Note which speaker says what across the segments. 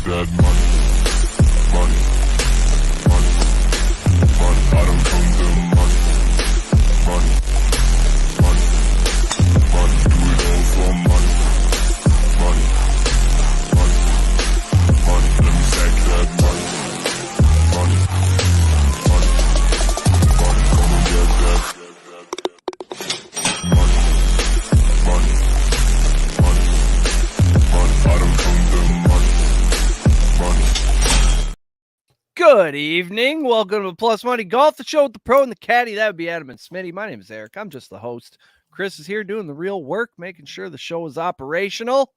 Speaker 1: that money, money, money, money. I don't come to money, money, money, money. Do it all for money, money, money, money. Let me stack that money, money, money, money. Come and get that money, money, money, money. I don't come to money, money.
Speaker 2: Good evening. Welcome to Plus Money Golf, the show with the pro and the caddy. That would be Adam and Smitty. My name is Eric. I'm just the host. Chris is here doing the real work, making sure the show is operational.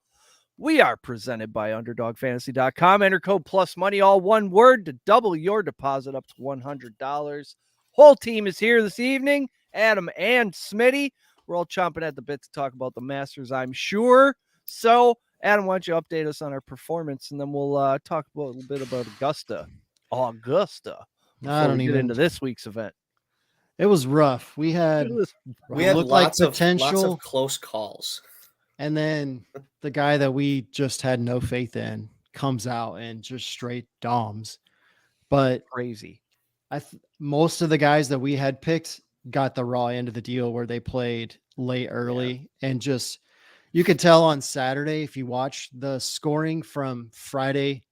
Speaker 2: We are presented by UnderdogFantasy.com. Enter code Plus Money, all one word, to double your deposit up to $100. Whole team is here this evening. Adam and Smitty. We're all chomping at the bit to talk about the Masters, I'm sure. So, Adam, why don't you update us on our performance, and then we'll talk a little bit about Augusta.
Speaker 3: I
Speaker 2: Before
Speaker 3: don't
Speaker 2: we get
Speaker 3: even
Speaker 2: into this week's event.
Speaker 3: It was rough. We had
Speaker 4: looked
Speaker 3: lots
Speaker 4: like
Speaker 3: potential,
Speaker 4: lots of close calls.
Speaker 3: and then the guy that we just had no faith in comes out and just straight doms. But
Speaker 2: Crazy.
Speaker 3: most of the guys that we had picked got the raw end of the deal where they played late early, and just you could tell on Saturday if you watch the scoring from Friday,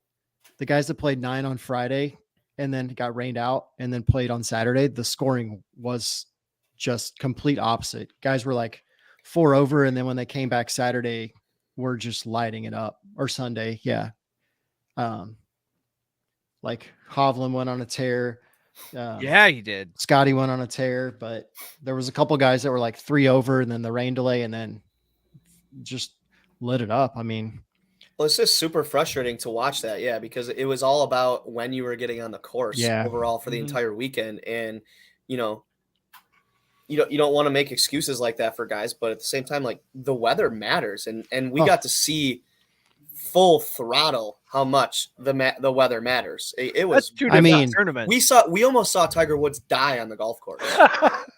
Speaker 3: the guys that played 9 on Friday and then got rained out and then played on Saturday, the scoring was just complete opposite. Guys were like 4 over, and then when they came back Saturday, were just lighting it up. Or Sunday, yeah. Like Hovland went on a tear.
Speaker 2: Yeah, he did.
Speaker 3: Scotty went on a tear, but there was a couple guys that were like 3 over, and then the rain delay, and then just lit it up. I mean,
Speaker 4: Well, it's just super frustrating to watch that, yeah, because it was all about when you were getting on the course overall for the entire weekend. And, you know, you don't want to make excuses like that for guys, but at the same time, like, the weather matters. And we got to see full throttle how much the weather matters. It was,
Speaker 2: That's 2 different tournaments.
Speaker 4: we almost saw Tiger Woods die on the golf course.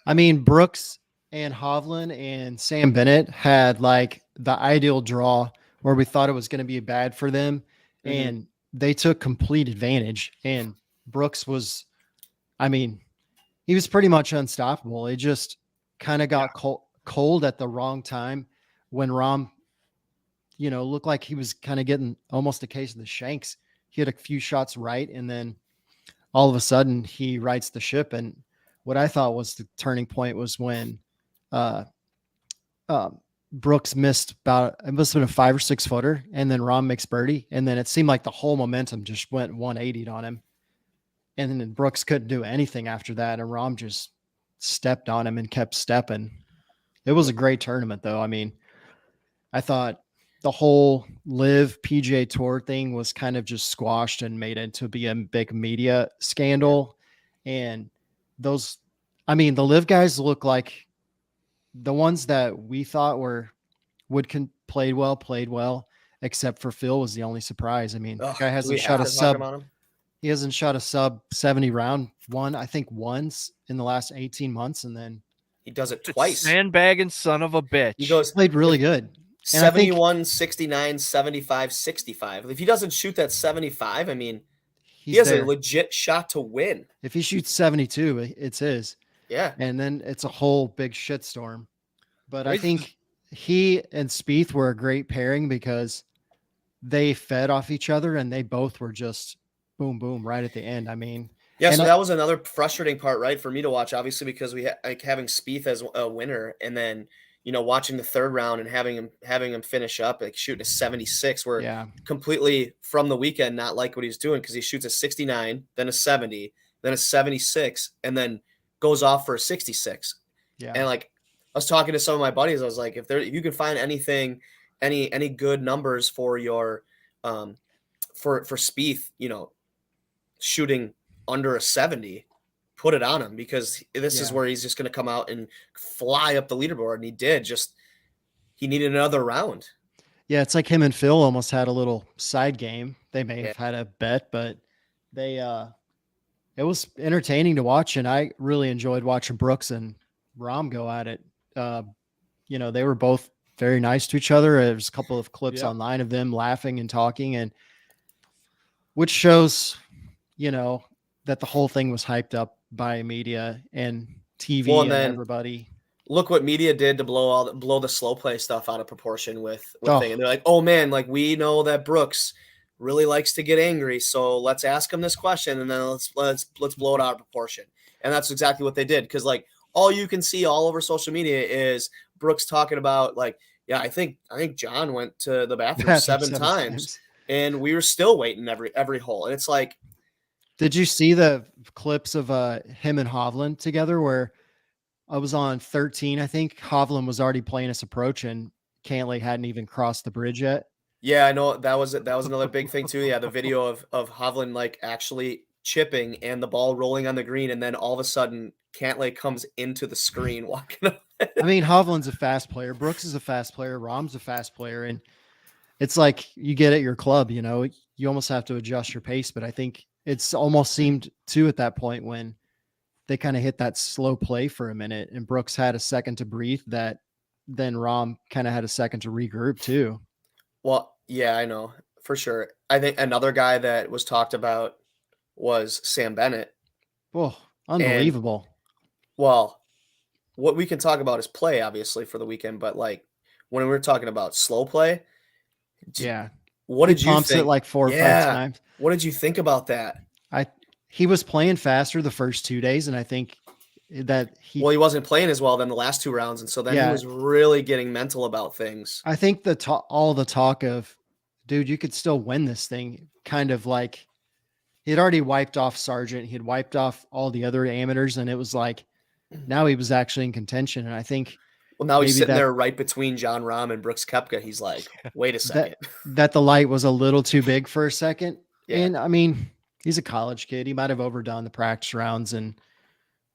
Speaker 3: I mean, Brooks and Hovland and Sam Bennett had like the ideal draw where we thought it was going to be bad for them, and they took complete advantage. And Brooks was, I mean, he was pretty much unstoppable. It just kind of got cold at the wrong time when Rahm, looked like he was kind of getting almost a case of the shanks. He had a few shots right, and then all of a sudden he rights the ship. And what I thought was the turning point was when Brooks missed it must have been a 5 or 6 footer, and then Rahm makes birdie, and then it seemed like the whole momentum just went 180 on him, and then Brooks couldn't do anything after that, and Rahm just stepped on him and kept stepping. It was a great tournament, though. I mean, I thought the whole Live PGA Tour thing was kind of just squashed and made into be a big media scandal, and the Live guys look like the ones that we thought played well, except for Phil was the only surprise. I mean, the guy hasn't shot a sub. He hasn't shot a sub 70 round once in the last 18 months. And then
Speaker 4: he does it twice.
Speaker 2: Sandbagging son of a bitch.
Speaker 4: He
Speaker 3: played really good.
Speaker 4: 71, 69, 75, 65. If he doesn't shoot that 75, I mean, he has a legit shot to win.
Speaker 3: If he shoots 72, it's his.
Speaker 4: Yeah.
Speaker 3: And then it's a whole big shitstorm. But I think he and Spieth were a great pairing because they fed off each other, and they both were just boom, boom right at the end. I mean,
Speaker 4: yeah. So that was another frustrating part, right, for me to watch, obviously, because we like having Spieth as a winner, and then, watching the third round and having him finish up, like shooting a 76, where completely from the weekend, not like what he's doing, because he shoots a 69, then a 70, then a 76, and then goes off for a 66. Yeah. And like, I was talking to some of my buddies. I was like, if you can find anything, any good numbers for your, for Spieth, shooting under a 70, put it on him, because this is where he's just going to come out and fly up the leaderboard. And he did. He needed another round.
Speaker 3: Yeah. It's like him and Phil almost had a little side game. They may have had a bet, but it was entertaining to watch, and I really enjoyed watching Brooks and Rahm go at it. They were both very nice to each other. There's a couple of clips online of them laughing and talking, and which shows, that the whole thing was hyped up by media and TV
Speaker 4: Well,
Speaker 3: and
Speaker 4: and then
Speaker 3: everybody.
Speaker 4: look what media did to blow the slow play stuff out of proportion with thing. And they're like, oh man, like we know that Brooks really likes to get angry, so let's ask him this question and then let's blow it out of proportion. And that's exactly what they did, because like all you can see all over social media is Brooks talking about like, yeah, I think John went to the bathroom seven times and we were still waiting every hole. And it's like,
Speaker 3: did you see the clips of him and Hovland together where I was on 13? I think Hovland was already playing his approach and Cantlay hadn't even crossed the bridge yet.
Speaker 4: Yeah, I know that was another big thing too. Yeah, the video of Hovland like actually chipping and the ball rolling on the green, and then all of a sudden Cantlay comes into the screen walking up.
Speaker 3: I mean, Hovland's a fast player. Brooks is a fast player. Rahm's a fast player. And it's like you get at your club, you almost have to adjust your pace. But I think it's almost seemed too at that point when they kind of hit that slow play for a minute and Brooks had a second to breathe, that then Rahm kind of had a second to regroup too.
Speaker 4: Well, yeah, I know for sure. I think another guy that was talked about was Sam Bennett.
Speaker 3: Oh, unbelievable.
Speaker 4: Well, what we can talk about is play, obviously, for the weekend, but like when we're talking about slow play, what did you think?
Speaker 3: It like 4 or 5 times.
Speaker 4: What did you think about that?
Speaker 3: He was playing faster the first 2 days, and I think that he
Speaker 4: wasn't playing as well than the last 2 rounds, and so then he was really getting mental about things.
Speaker 3: I think all the talk of, dude, you could still win this thing, kind of like he had already wiped off Sargent, he had wiped off all the other amateurs, and it was like now he was actually in contention. And I think,
Speaker 4: well, now he's sitting there right between Jon Rahm and Brooks Koepka. He's like, wait a second,
Speaker 3: that the light was a little too big for a second. Yeah. And I mean, he's a college kid. He might have overdone the practice rounds,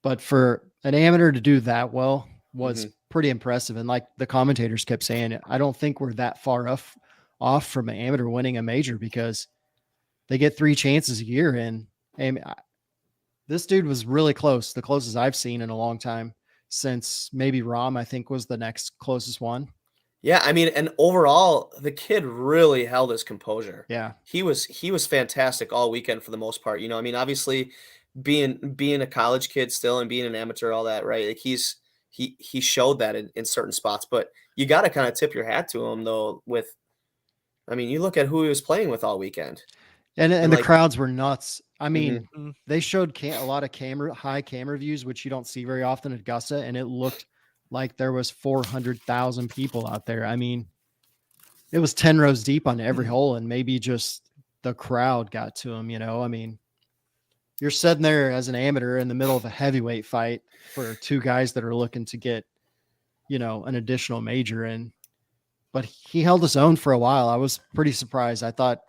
Speaker 3: but for an amateur to do that well was pretty impressive. And like the commentators kept saying, I don't think we're that far off from an amateur winning a major, because they get 3 chances a year. And this dude was really close, the closest I've seen in a long time, since maybe Rahm, I think, was the next closest one.
Speaker 4: Yeah, I mean, and overall, the kid really held his composure.
Speaker 3: Yeah,
Speaker 4: he was fantastic all weekend for the most part. I mean, obviously, being a college kid still and being an amateur, all that, right? Like he showed that in certain spots, but you got to kind of tip your hat to him though. I mean, you look at who he was playing with all weekend,
Speaker 3: and the crowds were nuts. I mean, they showed a lot of high camera views, which you don't see very often at Augusta, and it looked like there was 400,000 people out there. I mean, it was 10 rows deep on every hole, and maybe just the crowd got to him. I mean, you're sitting there as an amateur in the middle of a heavyweight fight for 2 guys that are looking to get, an additional major. But he held his own for a while. I was pretty surprised. I thought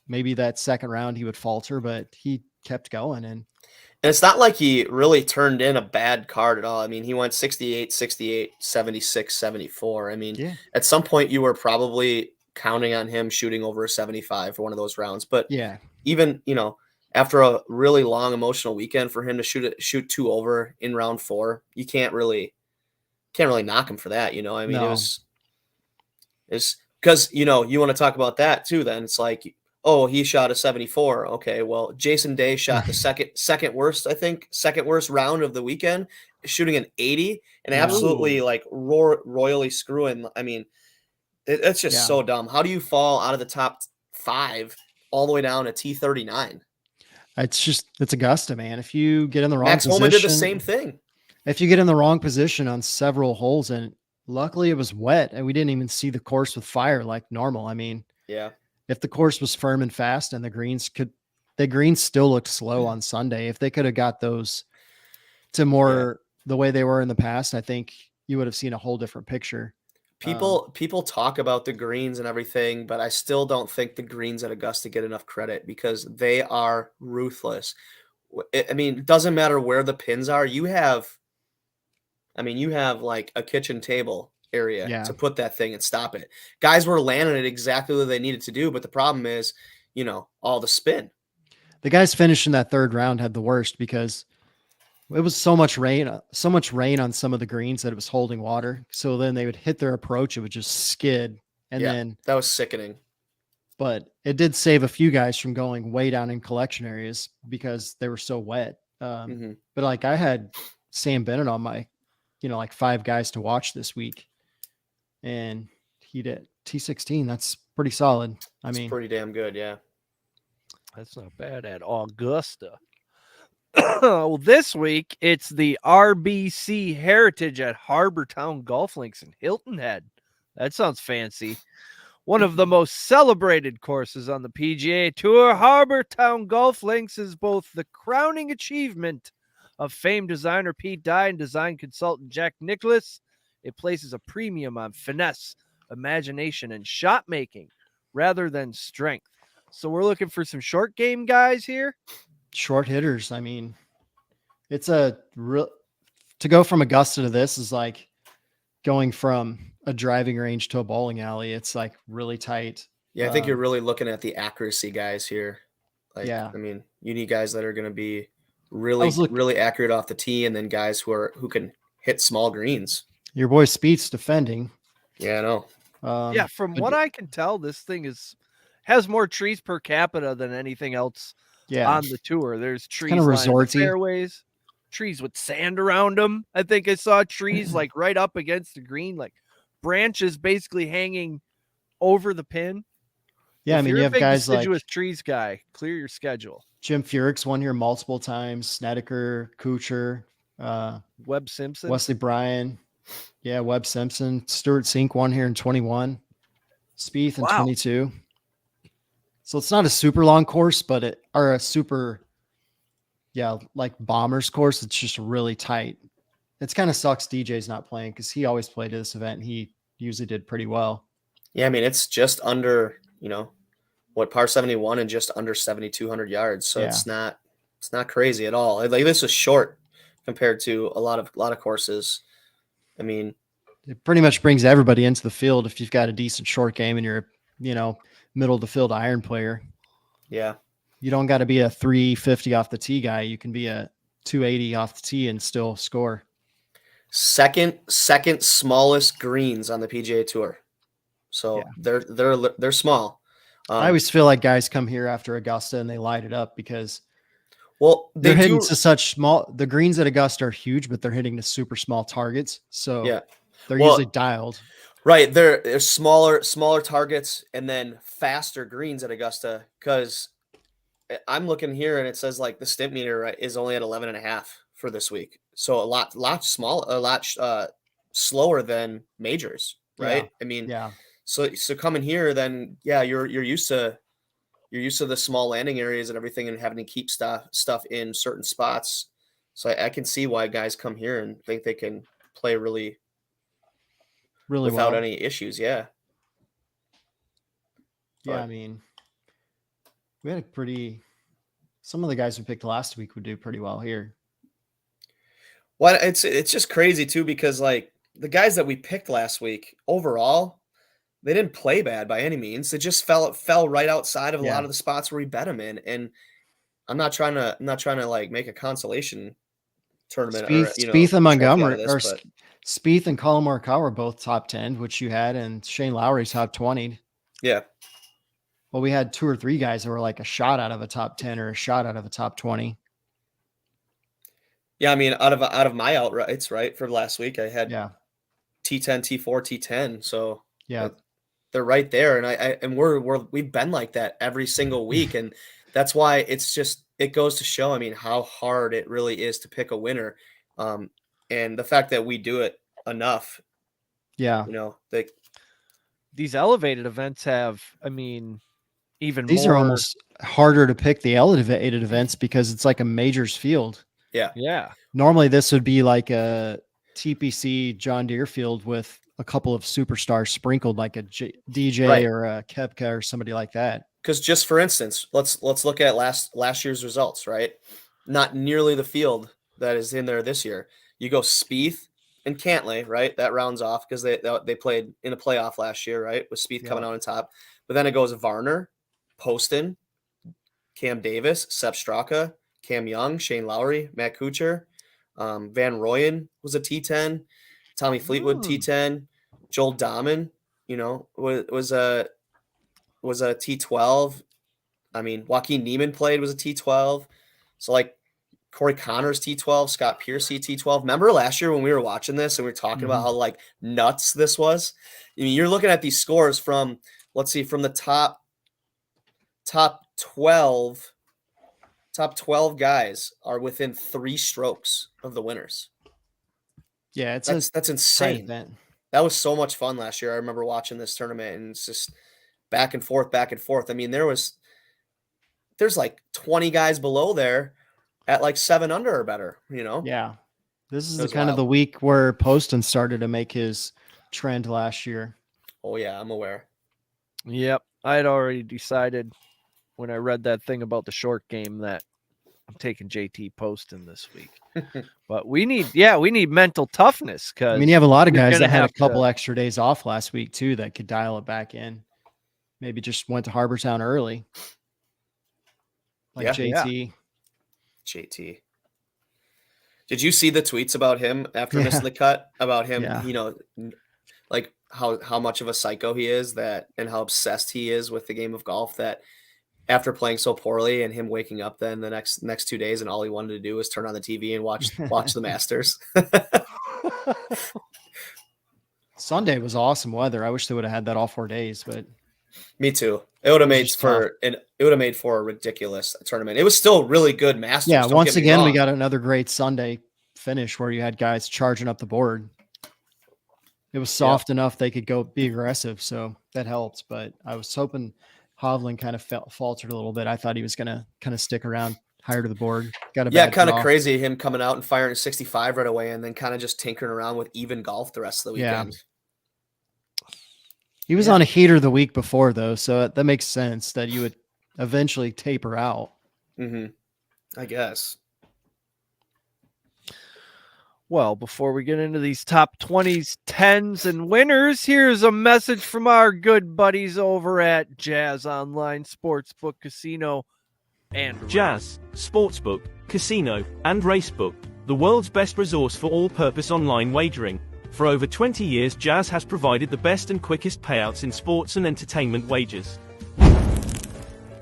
Speaker 3: maybe that second round he would falter, but he kept going. And
Speaker 4: it's not like he really turned in a bad card at all. I mean, he went 68, 68, 76, 74. I mean, At some point you were probably counting on him shooting over a 75 for one of those rounds. But even, after a really long emotional weekend, for him to shoot 2 over in round 4, you can't really knock him for that. I mean, it's because, you want to talk about that too. Then it's like, oh, he shot a 74. Okay, well, Jason Day shot the second worst round of the weekend, shooting an 80 and absolutely like royally screwing. I mean, it's just so dumb. How do you fall out of the top 5 all the way down to T39?
Speaker 3: It's Augusta, man. If you get in the wrong
Speaker 4: Max
Speaker 3: position,
Speaker 4: Homa did the same thing.
Speaker 3: If you get in the wrong position on several holes, and luckily it was wet and we didn't even see the course with fire like normal. I mean, if the course was firm and fast and the greens still looked slow on Sunday, if they could have got those to more the way they were in the past, I think you would have seen a whole different picture.
Speaker 4: People talk about the greens and everything, but I still don't think the greens at Augusta get enough credit because they are ruthless. I mean, it doesn't matter where the pins are. You have like a kitchen table area to put that thing and stop it. Guys were landing it exactly what they needed to do, but the problem is, all the spin.
Speaker 3: The guys finishing that third round had the worst because it was so much rain on some of the greens that it was holding water. So then they would hit their approach, it would just skid, and then
Speaker 4: that was sickening.
Speaker 3: but it did save a few guys from going way down in collection areas because they were so wet. But like I had Sam Bennett on my, like 5 guys to watch this week, and he did T16. That's pretty solid.
Speaker 4: It's pretty damn good. Yeah.
Speaker 2: That's not bad at Augusta. Well, this week it's the RBC Heritage at Harbor Town Golf Links in Hilton Head. That sounds fancy. One of the most celebrated courses on the PGA Tour, Harbor Town Golf Links is both the crowning achievement of famed designer Pete Dye and design consultant Jack Nicklaus. It places a premium on finesse, imagination, and shot making rather than strength. So we're looking for some short game guys here.
Speaker 3: Short hitters. I mean, it's a real to go from Augusta to this is like going from a driving range to a bowling alley. It's like really tight.
Speaker 4: Yeah, I think you're really looking at the accuracy guys here. Like,
Speaker 3: yeah,
Speaker 4: I mean, you need guys that are going to be really accurate off the tee, and then guys who can hit small greens.
Speaker 3: Your boy Spieth's defending.
Speaker 4: Yeah, I know.
Speaker 2: Yeah, from what I can tell, this thing has more trees per capita than anything else on the tour. There's trees
Speaker 3: kind of
Speaker 2: resorty fairways, trees with sand around them. I think I saw trees like right up against the green, like branches basically hanging over the pin.
Speaker 3: Yeah, I mean, you have guys like
Speaker 2: trees guy, clear your schedule.
Speaker 3: Jim Furyk's won here multiple times. Snedeker, Kuchar,
Speaker 2: Webb Simpson,
Speaker 3: Wesley Bryan. Yeah, Webb Simpson. Stuart Sink won here in 21. Spieth in 22. So it's not a super long course, but a super, like Bombers course. It's just really tight. It's kind of sucks DJ's not playing because he always played at this event and he usually did pretty well.
Speaker 4: Yeah, I mean, it's just under, par 71 and just under 7,200 yards. So it's not crazy at all. Like, this is short compared to a lot of courses. I mean,
Speaker 3: it pretty much brings everybody into the field if you've got a decent short game and you're, middle of the field iron player.
Speaker 4: Yeah.
Speaker 3: You don't got to be a 350 off the tee guy. You can be a 280 off the tee and still score.
Speaker 4: Second smallest greens on the PGA Tour. So they're small.
Speaker 3: I always feel like guys come here after Augusta and they light it up because
Speaker 4: they're
Speaker 3: hitting to such small. The greens at Augusta are huge, but they're hitting to super small targets. So they're usually dialed.
Speaker 4: Right. They're smaller targets and then faster greens at Augusta, because I'm looking here and it says like the stimp meter is only at 11.5 for this week. So a lot slower than majors. Right.
Speaker 3: Yeah.
Speaker 4: I mean, so coming here, then, you're used to the small landing areas and everything and having to keep stuff in certain spots. So I can see why guys come here and think they can play really without any issues. Yeah.
Speaker 3: Yeah. I mean, we had some of the guys we picked last week would do pretty well here.
Speaker 4: Well, it's just crazy too, because like the guys that we picked last week overall, they didn't play bad by any means. They just fell right outside of a lot of the spots where we bet them in. And I'm not trying to like make a consolation tournament.
Speaker 3: Spieth and Montgomery, or Spieth and Colin Morikawa were both top 10, which you had, and Shane Lowry's top 20.
Speaker 4: Yeah.
Speaker 3: Well, we had 2 or 3 guys that were like a shot out of a top 10 or a shot out of a top 20.
Speaker 4: Yeah, I mean, out of my outrights, right, for last week, I had T10, T4, T10. So they're right there, and we've been like that every single week, and that's why it goes to show, I mean, how hard it really is to pick a winner, and the fact that we do it enough.
Speaker 3: Yeah,
Speaker 2: these elevated events have, I mean,
Speaker 3: these are almost harder to pick, the elevated events, because it's like a majors field.
Speaker 2: Yeah.
Speaker 3: Normally this would be like a TPC John Deere field with a couple of superstars sprinkled, like a DJ or a Koepka or somebody like that.
Speaker 4: Because just for instance, let's look at last year's results, right? Not nearly the field that is in there this year. You go Spieth and Cantlay, right? That rounds off because they played in a playoff last year, right? With Spieth coming out on top. But then it goes Varner, Poston, Cam Davis, Sepp Straka, Cam Young, Shane Lowry, Matt Kuchar, Van Rooyen was a T10, Tommy Fleetwood T10, Joel Dahman, was a was a T12. I mean, Joaquin Neiman played, was a T12. So like Corey Connors T12, Scott Piercy T12. Remember last year when we were watching this and we were talking about how like nuts this was? I mean, you're looking at these scores from, let's see, from the top 12 guys are within 3 strokes of the winners.
Speaker 3: Yeah,
Speaker 4: that's insane. That was so much fun last year. I remember watching this tournament, and it's just back and forth. I mean, there's like 20 guys below there at like 7 under or better, you know?
Speaker 3: Yeah. This is kind of the week where Poston started to make his trend last year.
Speaker 4: Oh yeah, I'm aware.
Speaker 2: Yep. I had already decided when I read that thing about the short game that I'm taking JT Poston this week. But we need mental toughness, because
Speaker 3: I mean, you have a lot of guys that had a couple extra days off last week too that could dial it back in. Maybe just went to Harbortown early. Like JT.
Speaker 4: JT. Did you see the tweets about him after missing the cut? About him, you know, like how much of a psycho he is, and how obsessed he is with the game of golf, that after playing so poorly and him waking up then the next 2 days and all he wanted to do was turn on the TV and watch the Masters.
Speaker 3: Sunday was awesome weather. I wish they would have had that all 4 days, but
Speaker 4: me too. It would have made for a ridiculous tournament. It was still really good Masters.
Speaker 3: Yeah, once again we got another great Sunday finish where you had guys charging up the board. It was soft enough they could go be aggressive, so that helped. But I was hoping Hovland kind of faltered a little bit. I thought he was going to kind of stick around higher to the board. Got a
Speaker 4: kind of crazy him coming out and firing a 65 right away, and then kind of just tinkering around with even golf the rest of the weekend.
Speaker 3: He was on a heater the week before, though, so that makes sense that you would eventually taper out.
Speaker 4: I guess.
Speaker 2: Well, before we get into these top 20s, 10s, and winners, here's a message from our good buddies over at Jazz Online Sportsbook Casino and
Speaker 5: Jazz Sportsbook, Casino, and Racebook, the world's best resource for all-purpose online wagering. For over 20 years, Jazz has provided the best and quickest payouts in sports and entertainment wagers.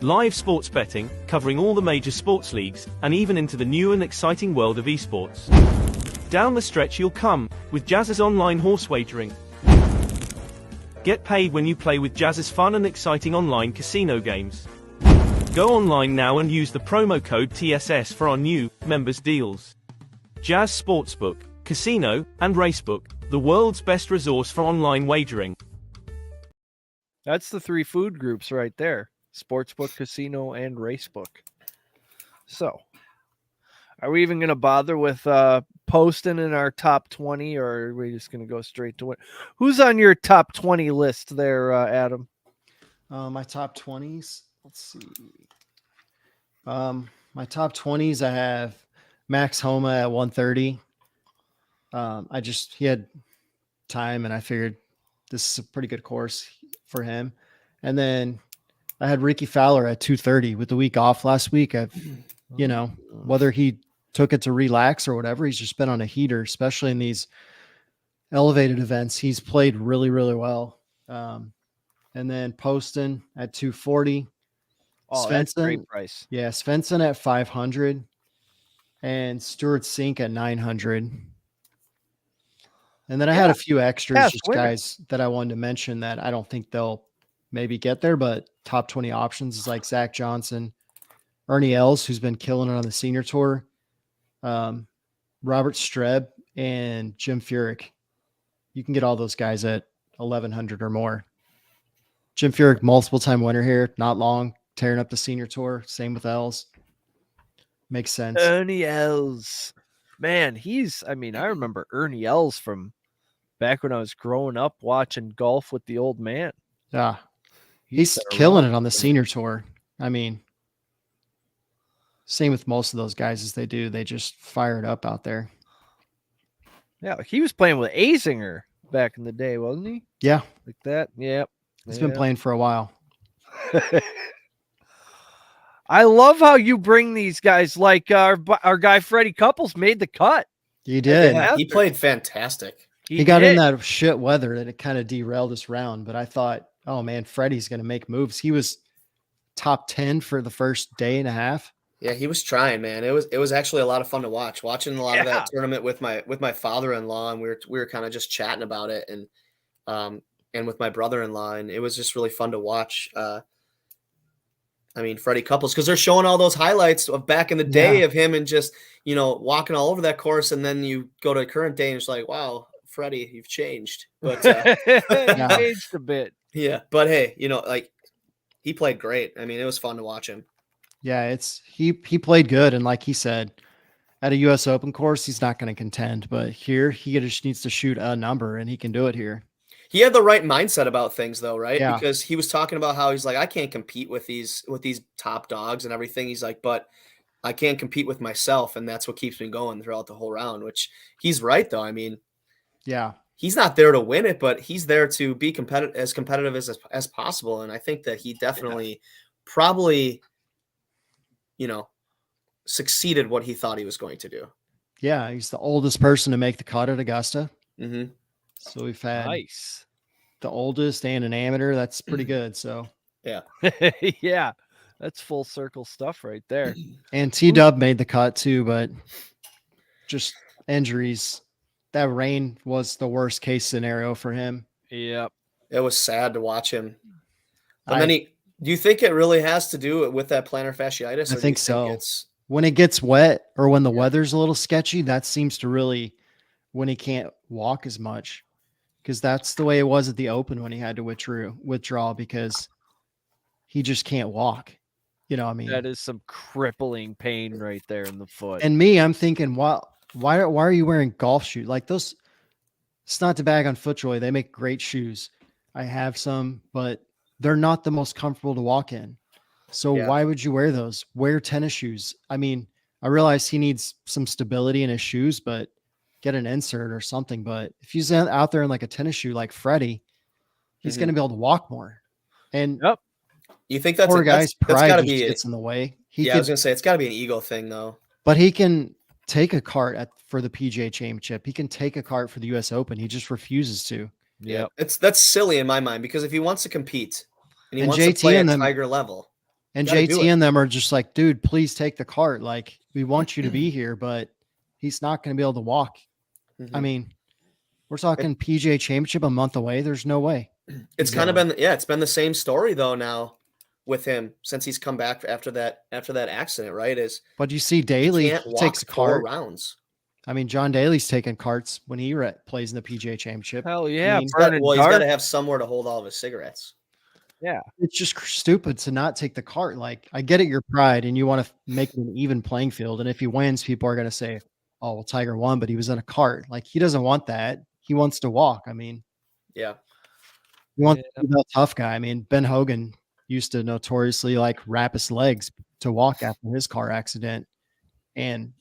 Speaker 5: Live sports betting, covering all the major sports leagues, and even into the new and exciting world of esports. Down the stretch you'll come, with Jazz's online horse wagering. Get paid when you play with Jazz's fun and exciting online casino games. Go online now and use the promo code TSS for our new members deals. Jazz Sportsbook, Casino, and Racebook, the world's best resource for online wagering.
Speaker 2: That's the 3 food groups right there. Sportsbook, Casino, and Racebook. So, are we even going to bother with Poston in our top 20, or are we just going to go straight to it? Who's on your top 20 list there, Adam?
Speaker 3: My top 20s, let's see. My top 20s, I have Max Homa at 130. He had time, and I figured this is a pretty good course for him. And then I had Ricky Fowler at 230 with the week off last week. Whether he took it to relax or whatever, he's just been on a heater, especially in these elevated events. He's played really, really well. And then Poston at 240.
Speaker 2: Oh, that's a great price.
Speaker 3: Yeah, Svensson at 500 and Stuart Sink at 900. And then I had a few extras, just guys that I wanted to mention that I don't think they'll maybe get there, but top 20 options is like Zach Johnson, Ernie Els, who's been killing it on the senior tour, Robert Streb, and Jim Furyk. You can get all those guys at 1,100 or more. Jim Furyk, multiple time winner here, not long, tearing up the senior tour. Same with Els. Makes sense.
Speaker 2: Ernie Els. Man, I remember Ernie Els from back when I was growing up watching golf with the old man.
Speaker 3: Yeah. He's killing it on the senior tour. I mean, same with most of those guys as they do. They just fire it up out there.
Speaker 2: Yeah, he was playing with Azinger back in the day, wasn't he?
Speaker 3: Yeah.
Speaker 2: Like that? Yep.
Speaker 3: He's been playing for a while.
Speaker 2: I love how you bring these guys, like our guy Freddie Couples made the cut.
Speaker 3: He did.
Speaker 4: Yeah, he played fantastic.
Speaker 3: He got in that shit weather that it kind of derailed his round, but I thought oh man, Freddie's going to make moves. He was top 10 for the first day and a half.
Speaker 4: Yeah, he was trying, man. It was actually a lot of fun to watching a lot of that tournament with my father-in-law, and we were kind of just chatting about it, and with my brother-in-law, and it was just really fun to watch. I mean, Freddie Couples, because they're showing all those highlights of back in the day of him and just, walking all over that course. And then you go to current day and it's like, wow, Freddie, you've changed. But
Speaker 2: changed a bit.
Speaker 4: Yeah. But hey, he played great. I mean, it was fun to watch him.
Speaker 3: Yeah, he played good. And like he said, at a US Open course, he's not going to contend. But here, he just needs to shoot a number, and he can do it here.
Speaker 4: He had the right mindset about things, though, right?
Speaker 3: Yeah.
Speaker 4: Because he was talking about how he's like, I can't compete with these top dogs and everything. He's like, but I can't compete with myself, and that's what keeps me going throughout the whole round. Which he's right, though. I mean,
Speaker 3: yeah,
Speaker 4: he's not there to win it, but he's there to be competitive as possible. And I think that he definitely probably, succeeded what he thought he was going to do.
Speaker 3: Yeah, he's the oldest person to make the cut at Augusta.
Speaker 4: Mm-hmm.
Speaker 3: So we've had
Speaker 2: nice.
Speaker 3: The oldest and an amateur. That's pretty good. So
Speaker 4: yeah.
Speaker 2: Yeah. That's full circle stuff right there.
Speaker 3: And T-Dub made the cut too, but just injuries. That rain was the worst case scenario for him.
Speaker 2: Yep.
Speaker 4: It was sad to watch him. And then do you think it really has to do with that plantar fasciitis?
Speaker 3: I think so. When it gets wet or when the weather's a little sketchy, that seems to really when he can't walk as much. Because that's the way it was at the Open when he had to withdraw because he just can't walk. I mean,
Speaker 2: that is some crippling pain right there in the foot.
Speaker 3: And me, I'm thinking, why are you wearing golf shoes like those? It's not to bag on FootJoy. They make great shoes. I have some, but they're not the most comfortable to walk in. So why would you wear those? Wear tennis shoes. I mean, I realize he needs some stability in his shoes, but get an insert or something. But if he's out there in like a tennis shoe like Freddie, he's going to be able to walk more. And
Speaker 4: you think that's
Speaker 3: poor guy's pride
Speaker 4: gotta
Speaker 3: just gets in the way.
Speaker 4: I was going to say it's got to be an ego thing though.
Speaker 3: But he can take a cart for the PGA Championship. He can take a cart for the US Open. He just refuses to.
Speaker 4: Yeah, that's silly in my mind because if he wants to compete and he wants
Speaker 3: JT
Speaker 4: to play at
Speaker 3: them,
Speaker 4: Tiger level,
Speaker 3: and JT and them are just like, dude, please take the cart. Like, we want you to be here, but he's not going to be able to walk. Mm-hmm. I mean, we're talking PGA Championship a month away. There's no way.
Speaker 4: It's kind of been, it's been the same story though now with him since he's come back after that accident, right?
Speaker 3: But you see Daly takes a cart
Speaker 4: rounds.
Speaker 3: I mean, John Daly's taking carts when he plays in the PGA Championship.
Speaker 2: Hell yeah.
Speaker 4: He's got to have somewhere to hold all of his cigarettes.
Speaker 2: Yeah.
Speaker 3: It's just stupid to not take the cart. Like, I get it, your pride, and you want to make it an even playing field. And if he wins, people are going to say, oh, well, Tiger won, but he was in a cart. Like, he doesn't want that. He wants to walk. I mean,
Speaker 4: yeah.
Speaker 3: He wants to be a tough guy. I mean, Ben Hogan used to notoriously wrap his legs to walk after his car accident and,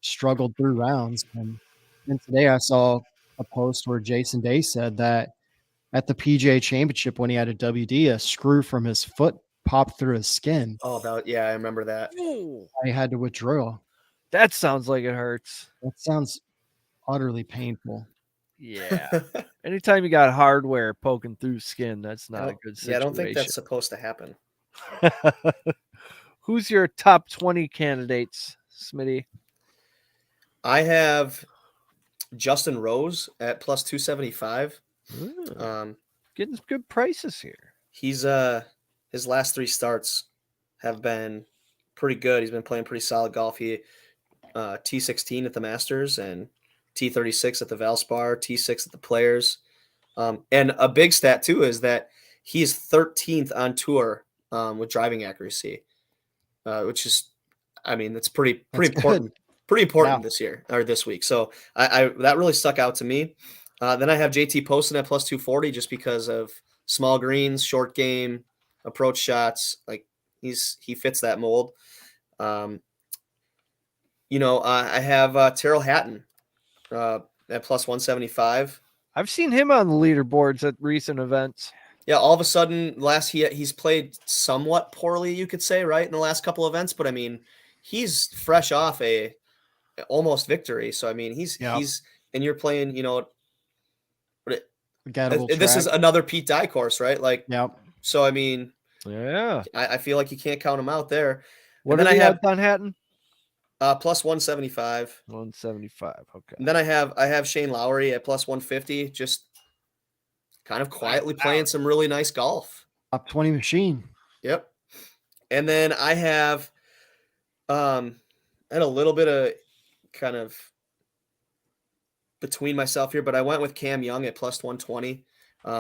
Speaker 3: struggled through rounds. And today I saw a post where Jason Day said that at the PGA Championship when he had a WD, a screw from his foot popped through his skin.
Speaker 4: Oh, I remember that.
Speaker 3: I had to withdraw.
Speaker 2: That sounds like it hurts.
Speaker 3: That sounds utterly painful.
Speaker 2: Yeah. Anytime you got hardware poking through skin, that's not a good situation.
Speaker 4: Yeah, I don't think that's supposed to happen.
Speaker 2: Who's your top 20 candidates, Smitty?
Speaker 4: I have Justin Rose at plus 275.
Speaker 2: Getting some good prices here.
Speaker 4: He's his last 3 starts have been pretty good. He's been playing pretty solid golf. He T16 at the Masters and T36 at the Valspar, T6 at the Players. And a big stat too is that he's 13th on tour with driving accuracy, which is, I mean, that's pretty important. Good. Pretty important this year or this week. So I that really stuck out to me. Then I have JT Poston at plus 240 just because of small greens, short game, approach shots. Like he fits that mold. I have Terrell Hatton at plus 175.
Speaker 2: I've seen him on the leaderboards at recent events.
Speaker 4: Yeah, all of a sudden he's played somewhat poorly, you could say, right, in the last couple events. But I mean, he's fresh off a almost victory. So I mean, he's and you're playing, This is another Pete Dye course, right? Like,
Speaker 3: yep.
Speaker 4: So I mean,
Speaker 2: yeah,
Speaker 4: I feel like you can't count him out there.
Speaker 2: What are the odds on Hatton?
Speaker 4: Plus 175.
Speaker 2: 175. Okay.
Speaker 4: And then I have Shane Lowry at plus 150, just kind of quietly playing some really nice golf.
Speaker 3: Top 20 machine.
Speaker 4: Yep. And then I have had a little bit of kind of between myself here, but I went with Cam Young at plus 120.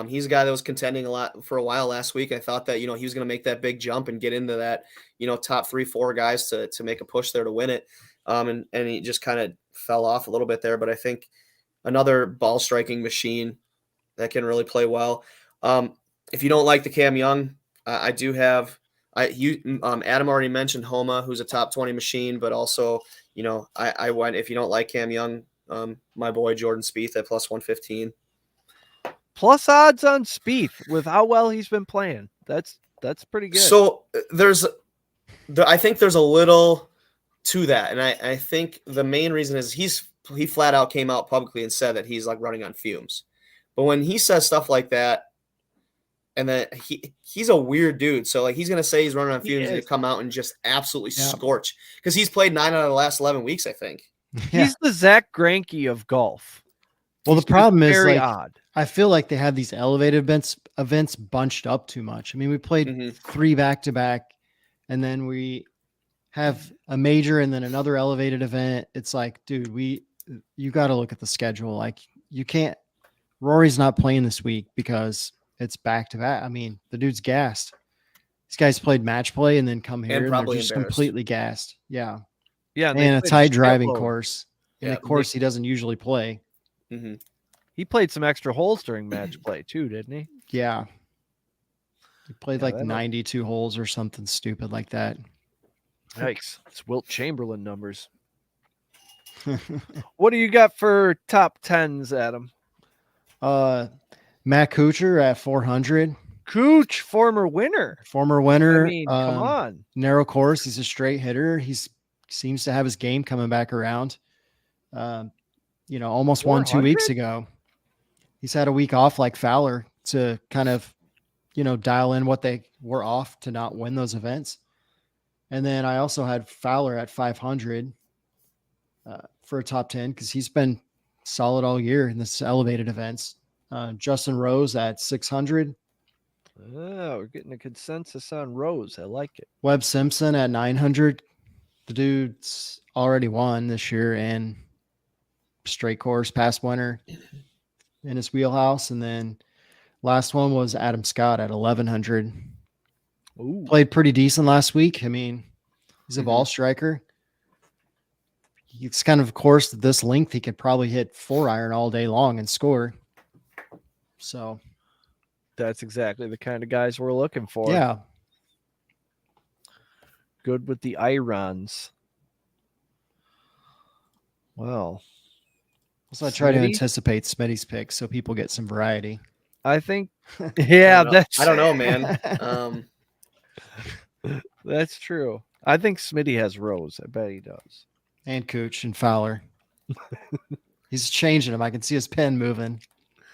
Speaker 4: He's a guy that was contending a lot for a while last week. I thought that, he was going to make that big jump and get into that, top 3-4 guys to make a push there to win it. And he just kind of fell off a little bit there, but I think another ball striking machine that can really play well. If you don't like the Cam Young, I do have, Adam already mentioned Homa, who's a top 20 machine, but also, I went, if you don't like Cam Young, my boy Jordan Spieth at plus 115.
Speaker 2: Plus odds on Spieth with how well he's been playing. That's pretty good.
Speaker 4: So I think there's a little to that, and I think the main reason is he flat out came out publicly and said that he's like running on fumes. But when he says stuff like that, and then he's a weird dude, so like he's gonna say he's running on fumes and come out and just absolutely scorch because he's played 9 out of the last 11 weeks, I think.
Speaker 2: He's the Zach Greinke of golf.
Speaker 3: Well, the problem is
Speaker 2: very
Speaker 3: like,
Speaker 2: odd.
Speaker 3: I feel like they have these elevated events bunched up too much. I mean, we played 3 back-to-back, and then we have a major and then another elevated event. It's like, dude, you got to look at the schedule. Like, you can't. Rory's not playing this week because it's back-to-back. I mean, the dude's gassed. These guys played match play and then come here and they're just completely gassed. Yeah.
Speaker 2: Yeah.
Speaker 3: And a tight driving course. In a course he doesn't usually play.
Speaker 4: Mm-hmm.
Speaker 2: He played some extra holes during match play too, didn't he?
Speaker 3: Yeah. He played like 92 holes or something stupid like that.
Speaker 2: Yikes. It's Wilt Chamberlain numbers. What do you got for top 10s, Adam?
Speaker 3: Matt Kuchar at 400.
Speaker 2: Cooch, former winner.
Speaker 3: I
Speaker 2: mean, come on.
Speaker 3: Narrow course. He's a straight hitter. Seems to have his game coming back around. Almost won 2 weeks ago. He's had a week off like Fowler to kind of, dial in what they were off to not win those events. And then I also had Fowler at 500 for a top 10 because he's been solid all year in this elevated events. Justin Rose at 600.
Speaker 2: Oh, we're getting a consensus on Rose. I like it.
Speaker 3: Webb Simpson at 900. The dude's already won this year and straight course past winner in his wheelhouse. And then last one was Adam Scott at 1100.
Speaker 2: Ooh.
Speaker 3: Played pretty decent last week. I mean, he's a ball striker. It's kind of a course at this length he could probably hit 4-iron all day long and score. So
Speaker 2: that's exactly the kind of guys we're looking for.
Speaker 3: Yeah.
Speaker 2: Good with the irons. Well,
Speaker 3: so I try to anticipate Smitty's picks so people get some variety.
Speaker 2: I think, yeah,
Speaker 4: I don't know, man.
Speaker 2: That's true. I think Smitty has Rose. I bet he does.
Speaker 3: And Cooch and Fowler. He's changing them. I can see his pen moving.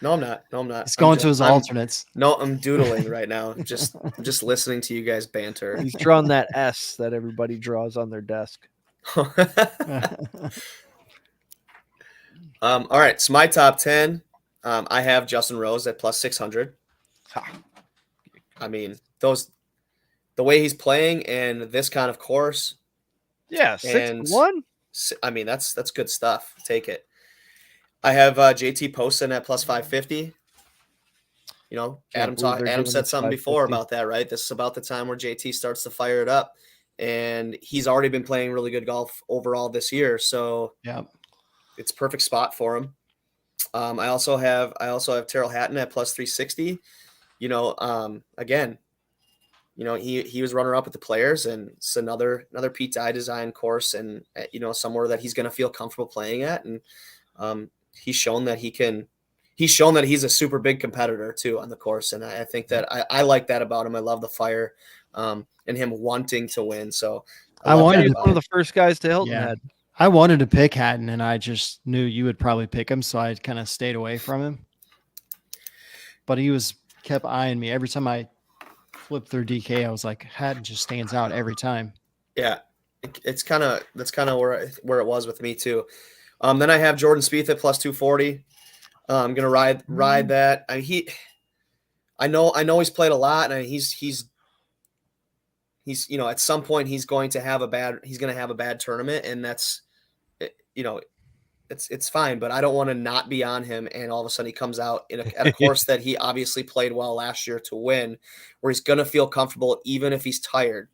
Speaker 4: No, I'm not.
Speaker 3: He's going to his alternates.
Speaker 4: No, I'm doodling right now. I'm just listening to you guys banter.
Speaker 2: He's drawn that S that everybody draws on their desk.
Speaker 4: All right, so my top 10, I have Justin Rose at plus 600. I mean, the way he's playing and this kind of course.
Speaker 2: Yeah, 6-1.
Speaker 4: I mean, that's good stuff. Take it. I have JT Poston at plus 550. Adam said something before about that, right? This is about the time where JT starts to fire it up, and he's already been playing really good golf overall this year. So
Speaker 3: yeah,
Speaker 4: it's a perfect spot for him. I also have Terrell Hatton at plus 360. Again, he was runner up with the Players, and it's another Pete Dye design course, and somewhere that he's going to feel comfortable playing at, and he's shown that he's a super big competitor too on the course, and I think that I like that about him. I love the fire, and him wanting to win. So
Speaker 2: I wanted one of the first guys to Hilton Head.
Speaker 3: I wanted to pick Hatton, and I just knew you would probably pick him, so I kind of stayed away from him. but he kept eyeing me every time I flipped through DK. I was like, Hatton just stands out every time.
Speaker 4: Yeah, that's kind of where it was with me too. Then I have Jordan Spieth at plus 240. I'm gonna ride that. I know he's played a lot, and he's at some point he's going to have a bad tournament, and that's it's fine. But I don't want to not be on him, and all of a sudden he comes out at a course that he obviously played well last year to win, where he's gonna feel comfortable even if he's tired.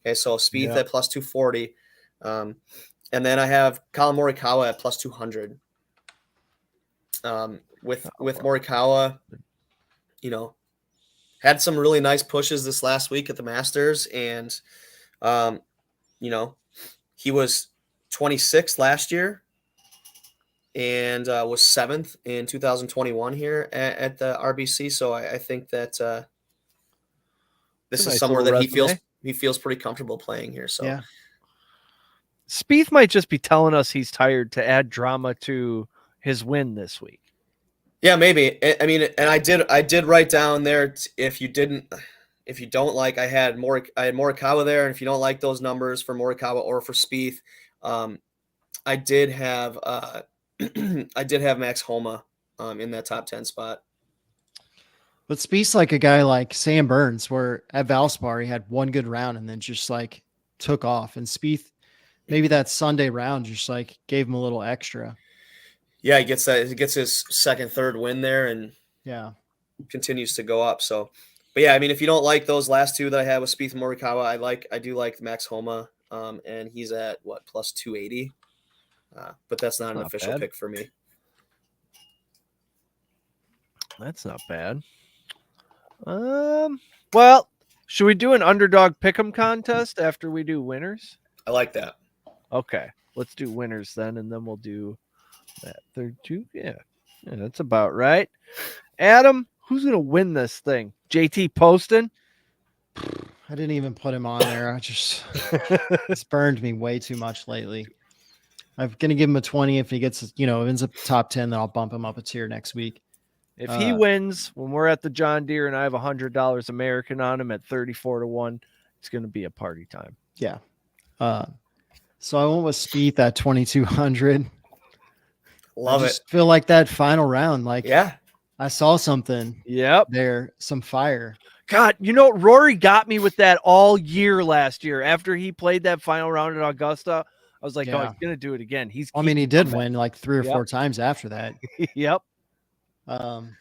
Speaker 4: Okay, so Spieth at plus 240, and then I have Colin Morikawa at plus 200. With Morikawa, had some really nice pushes this last week at the Masters, and he was 26th last year, and was 7th in 2021 here at the RBC. So I think that this is somewhere that he feels pretty comfortable playing here. So
Speaker 3: yeah.
Speaker 2: Spieth might just be telling us he's tired to add drama to his win this week.
Speaker 4: Yeah, maybe. I mean, and I did write down there, if you don't like, I had Morikawa there, and if you don't like those numbers for Morikawa or for Spieth, I did have Max Homa in that top 10 spot.
Speaker 3: But Spieth's like a guy like Sam Burns, where at Valspar he had one good round and then just like took off. And Spieth, maybe that Sunday round just like gave him a little extra.
Speaker 4: Yeah, he gets his second, third win there, and continues to go up. So, but yeah, I mean, if you don't like those last two that I had with Spieth and Morikawa, I do like Max Homa, and he's at plus 280, but that's not an official pick for me.
Speaker 2: That's not bad. Well, should we do an underdog pick'em contest after we do winners?
Speaker 4: I like that.
Speaker 2: Okay, let's do winners then, and then we'll do that third two. Yeah, that's about right. Adam, who's gonna win this thing? JT Poston?
Speaker 3: I didn't even put him on there. I just it's burned me way too much lately. I'm gonna give him a 20 if he gets, ends up top 10. Then I'll bump him up a tier next week.
Speaker 2: If he wins when we're at the John Deere and I have $100 American on him at 34-1, it's gonna be a party time.
Speaker 3: Yeah. So I went with Spieth at 2,200.
Speaker 4: Love it.
Speaker 3: Feel like that final round, I saw something.
Speaker 2: Yep.
Speaker 3: There, some fire.
Speaker 2: God, Rory got me with that all year last year. After he played that final round at Augusta, I was like, oh, he's gonna do it again. He
Speaker 3: did win like 3 or 4 times after that.
Speaker 2: Yep.
Speaker 3: And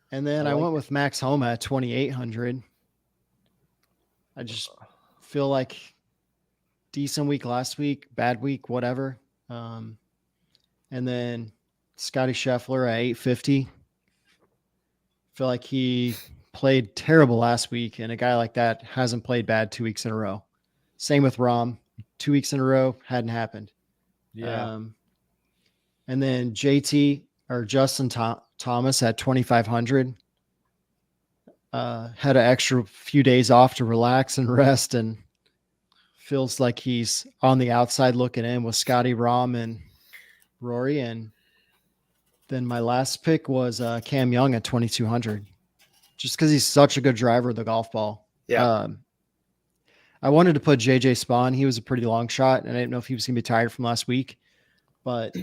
Speaker 3: then I went with Max Homa at 2,800. I just feel like decent week last week, bad week, whatever. And then Scotty Scheffler at 850. Feel like he played terrible last week, and a guy like that hasn't played bad 2 weeks in a row. Same with Rahm. 2 weeks in a row hadn't happened.
Speaker 2: Yeah.
Speaker 3: And then Justin Thomas at 2,500. Had an extra few days off to relax and rest, and feels like he's on the outside looking in with Scotty, Rahm, and Rory. And then my last pick was Cam Young at 2,200, just because he's such a good driver of the golf ball.
Speaker 4: Yeah.
Speaker 3: I wanted to put JJ Spawn. He was a pretty long shot, and I didn't know if he was going to be tired from last week, but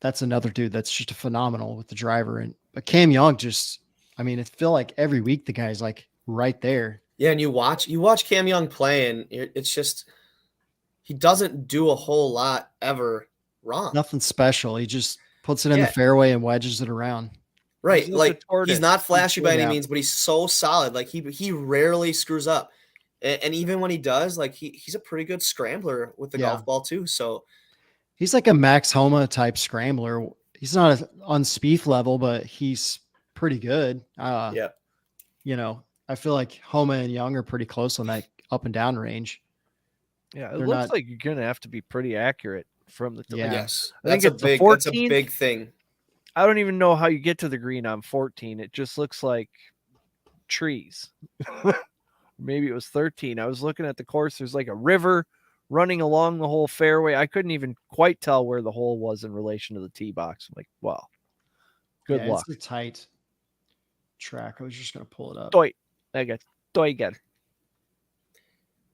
Speaker 3: that's another dude that's just a phenomenal with the driver. But Cam Young I feel like every week the guy's like right there.
Speaker 4: Yeah, and you watch Cam Young play, and it's just he doesn't do a whole lot ever wrong.
Speaker 3: Nothing special. He just puts it in the fairway and wedges it around.
Speaker 4: Right, he's not flashy by any means, but he's so solid. Like he rarely screws up, and even when he does, like he's a pretty good scrambler with the golf ball too. So
Speaker 3: he's like a Max Homa type scrambler. He's not on Spieth level, but he's pretty good. I feel like Homa and Young are pretty close on that up and down range.
Speaker 2: Yeah, it looks like you're gonna have to be pretty accurate from the.
Speaker 4: Yes,
Speaker 2: I think it's the 14th.
Speaker 4: That's a big thing.
Speaker 2: I don't even know how you get to the green on 14. It just looks like trees. Maybe it was 13. I was looking at the course. There's like a river running along the whole fairway. I couldn't even quite tell where the hole was in relation to the tee box. I'm like, wow, good luck.
Speaker 3: It's tight. track. I was just gonna pull it up.
Speaker 2: I got again.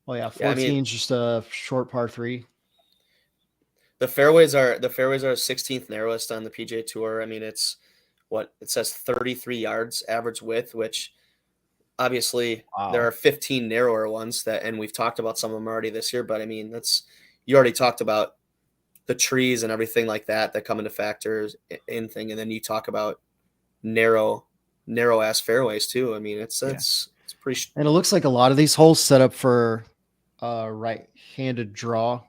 Speaker 3: Oh yeah, 14 just a short par 3.
Speaker 4: The fairways are 16th narrowest on the PGA Tour. I mean, it's what it says 33 yards average width, which obviously there are 15 narrower ones and we've talked about some of them already this year. But I mean, you already talked about the trees and everything like that come into factors in thing, and then you talk about narrow ass fairways too. I mean, it's pretty.
Speaker 3: And it looks like a lot of these holes set up for right-handed draw.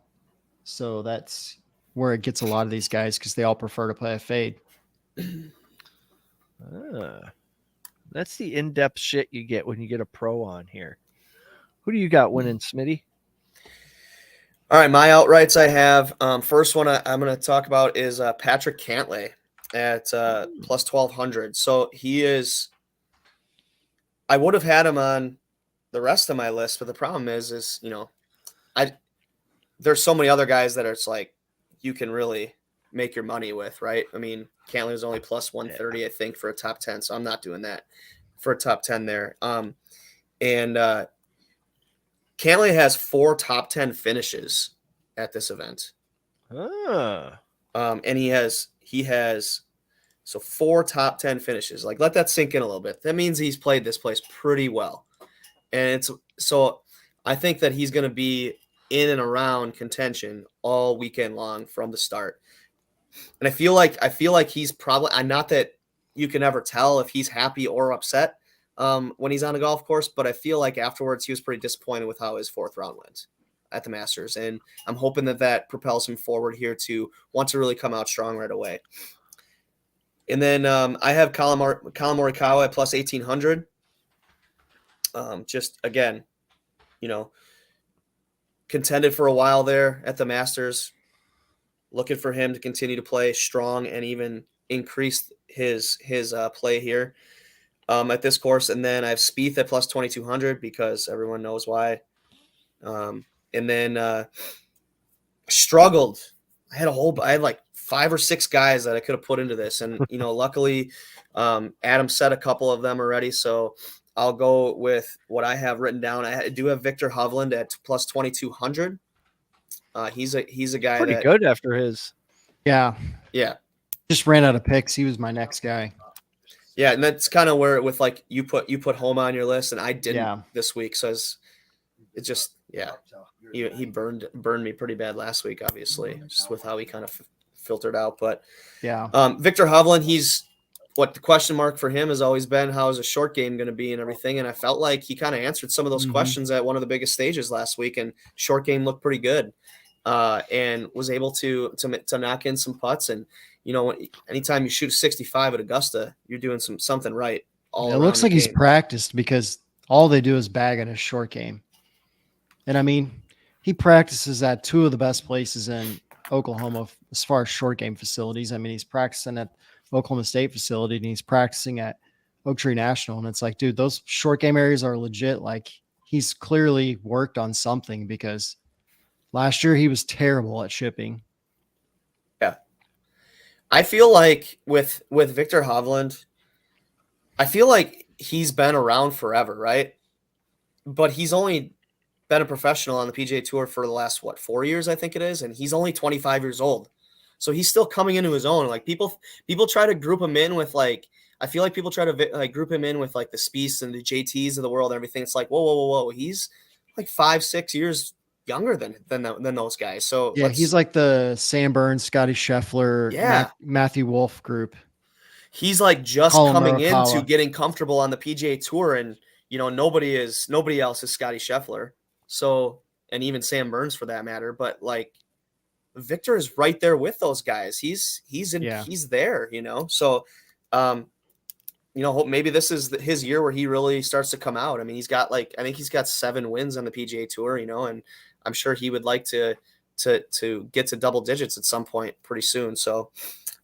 Speaker 3: So that's where it gets a lot of these guys because they all prefer to play a fade.
Speaker 2: That's the in-depth shit you get when you get a pro on here. Who do you got winning, Smitty?
Speaker 4: All right, my outrights I have. First one I'm going to talk about is Patrick Cantlay at plus 1,200. So he is. I would have had him on the rest of my list, but the problem is there's so many other guys that it's like you can really make your money with, right? I mean, Cantlay is only plus 130, I think, for a top 10, so I'm not doing that for a top 10 there. And Cantlay has 4 top 10 finishes at this event. And he has 4 top 10 finishes. Like, let that sink in a little bit. That means he's played this place pretty well. And so I think that he's going to be in and around contention all weekend long from the start. And I feel like he's probably, not that you can ever tell if he's happy or upset when he's on a golf course, but I feel like afterwards he was pretty disappointed with how his 4th round went at the Masters. And I'm hoping that propels him forward here to want to really come out strong right away. And then I have Colin Morikawa at plus 1,800. Just again, contended for a while there at the Masters. Looking for him to continue to play strong and even increase his play here at this course. And then I have Spieth at plus 2,200 because everyone knows why. And then struggled. I had like 5 or 6 guys that I could have put into this. And, luckily Adam said a couple of them already. So I'll go with what I have written down. I do have Victor Hovland at plus 2,200. He's a guy
Speaker 2: pretty good after his.
Speaker 3: Yeah.
Speaker 2: Just
Speaker 3: ran out of picks. He was my next guy.
Speaker 4: Yeah, and that's kind of where with like you put Homa on your list, and I didn't this week. So it just he burned me pretty bad last week, obviously, just with how he kind of filtered out. But Victor Hovland, what the question mark for him has always been, how is a short game going to be and everything. And I felt like he kind of answered some of those questions at one of the biggest stages last week, and short game looked pretty good. And was able to knock in some putts. And, anytime you shoot a 65 at Augusta, you're doing something right.
Speaker 3: It looks like he's practiced because all they do is bag on his short game. And I mean, he practices at 2 of the best places in Oklahoma as far as short game facilities. I mean, he's practicing at Oklahoma State facility and he's practicing at Oak Tree National. And it's like, dude, those short game areas are legit. Like, he's clearly worked on something because last year he was terrible at shipping.
Speaker 4: Yeah. I feel like with Victor Hovland, I feel like he's been around forever, right? But he's only been a professional on the PGA Tour for the last 4 years, I think it is, and he's only 25 years old. So he's still coming into his own. Like people try to group him in with I feel like people try to group him in with the Spieths and the JTs of the world and everything. It's like, whoa. He's like 5-6 years younger than those guys. So
Speaker 3: he's like the Sam Burns, Scotty Scheffler, Matthew Wolff group.
Speaker 4: He's like just coming into getting comfortable on the PGA Tour, and nobody else is Scotty Scheffler. So, and even Sam Burns for that matter. But Victor is right there with those guys. He's there. So, hope maybe this is his year where he really starts to come out. I mean, he's got I think he's got 7 wins on the PGA Tour. And I'm sure he would like to get to double digits at some point pretty soon. So,